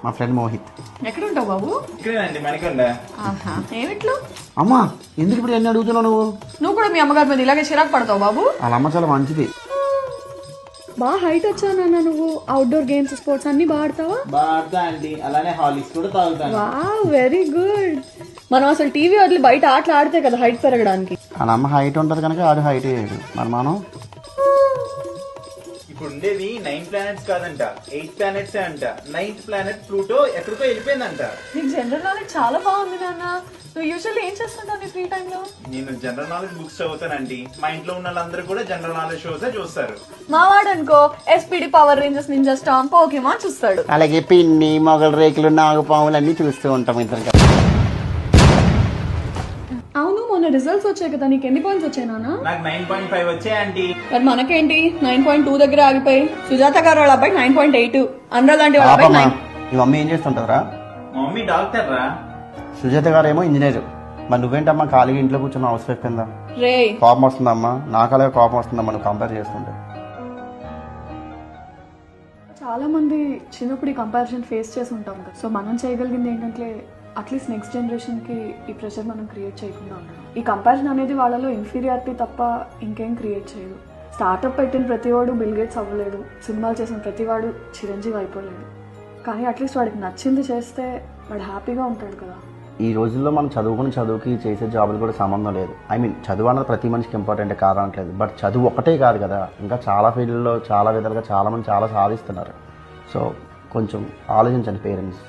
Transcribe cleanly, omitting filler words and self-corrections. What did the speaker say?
మా ఫ్రెండ్ మోహిత్. ఎక్కడ ఉంటావు బాబు? ఇక్కడేనండి మణికొండ. ఏమిట్లు అమ్మా ఎందుకు ఇప్పుడు ఎన్ని అడుగుతున్నావు నువ్వు? నువ్వు కూడా మీ అమ్మగారి మీద ఇలాగే చిరాకు పడతావు బాబు? వాళ్ళ అమ్మ చాలా మంచిది. బాగా హైట్ వచ్చానన్నా నువ్వు. అవుట్డోర్ గేమ్స్ స్పోర్ట్స్ అన్ని బాగా ఆడతావా? బాగా ఆడతా అండి, అలానే హార్లిక్స్ కూడా తాగుతాను. Wow very good. మనం అసలు టీవీ వదిలి బయట ఆటలు ఆడితే కదా హైట్ పెరగడానికి. వాళ్ళ అమ్మ హైట్ ఉంటుంది కనుక ఆడు హైట్ వేయడు. మరి మనం ఇప్పుడు ఉండేది 9 ప్లానెట్స్ కాదంట, 8 ప్లానెట్స్ అంట. 9th ప్లానెట్ ప్లూటో ఎక్కడికో వెళ్ళిపోయిందంట. నీకు జనరల్ నాలెడ్జ్ చాలా బాగుంది నాన్న. నువ్వు యూజువల్లీ ఏం చేస్తుంటావు నీ ఫ్రీ టైంలో? నేను జనరల్ నాలెడ్జ్ బుక్స్ చదువుతానండి. మా ఇంట్లో ఉన్న వాళ్ళందరూ కూడా జనరల్ నాలెడ్జ్ షోసే చూస్తారు. మావాడు అనుకో SPD, power Rangers, ninja storm, Pokemon చూస్తాడు. అలాగే పిన్ని, మొగల రేకులు, నాగపాములు అన్ని చూస్తూ ఉంటాం ఇద్దరు. అవును మొన్న రిజల్ట్స్ వచ్చాయి కదా, నీకు ఎన్ని పాయింట్స్ వచ్చాయి నాన్న? నాకు 9.5 వచ్చాయండి. మరి మనకేంటి 9.2 దగ్గర ఆగిపోయి. సుజాత గారు వాళ్ళ అబ్బాయి 9.8, అందరూ లాంటి వాళ్ళ అబ్బాయి 9. మీ మమ్మీ ఏం చేస్తుంటారా? మా మమ్మీ డాక్టర్ రా. సుజాత గారు ఏమో ఇంజనీర్. మరి నువ్వేంటమ్మా ఖాళీగా ఇంట్లో కూర్చున్న హౌస్ వైఫ్ కింద? రే కోపం వస్తుందమ్మా, నాకు అలాగే కోపం వస్తుందమ్మా నువ్వు కంపేర్ చేస్తుంటే. చాలా మంది చిన్నప్పుడు ఈ కంపారిజన్ ఫేస్ చేసి ఉంటాం కదా. సో మనం చేయగలిగింది ఏంటంటే అట్లీస్ట్ నెక్స్ట్ జనరేషన్ కి ఈ ప్రెషర్ మనం క్రియేట్ చేయకుండా ఉండడం. ఈ కంపారిజన్ అనేది వాళ్ళలో ఇన్ఫీరియారిటీ తప్ప ఇంకేం క్రియేట్ చేయదు. స్టార్ట్అప్ పెట్టిన ప్రతివాడు బిల్ గేట్స్ అవ్వలేడు, సినిమాలు చేసిన ప్రతివాడు చిరంజీవి అయిపోలేడు. కానీ అట్లీస్ట్ వాడికి నచ్చింది చేస్తే వాడు హ్యాపీగా ఉంటాడు కదా. ఈ రోజుల్లో మనం చదువుకుని చదువుకి చేసే జాబులు కూడా సంబంధం లేదు. ఐ మీన్ చదువు అన్నది ప్రతి మనిషికి ఇంపార్టెంట్ కాదనట్లేదు. బట్ చదువు ఒకటే కాదు కదా, ఇంకా చాలా ఫీల్డ్లో చాలా విధాలుగా చాలామంది చాలా సాధిస్తున్నారు. సో కొంచెం ఆలోచించండి పేరెంట్స్.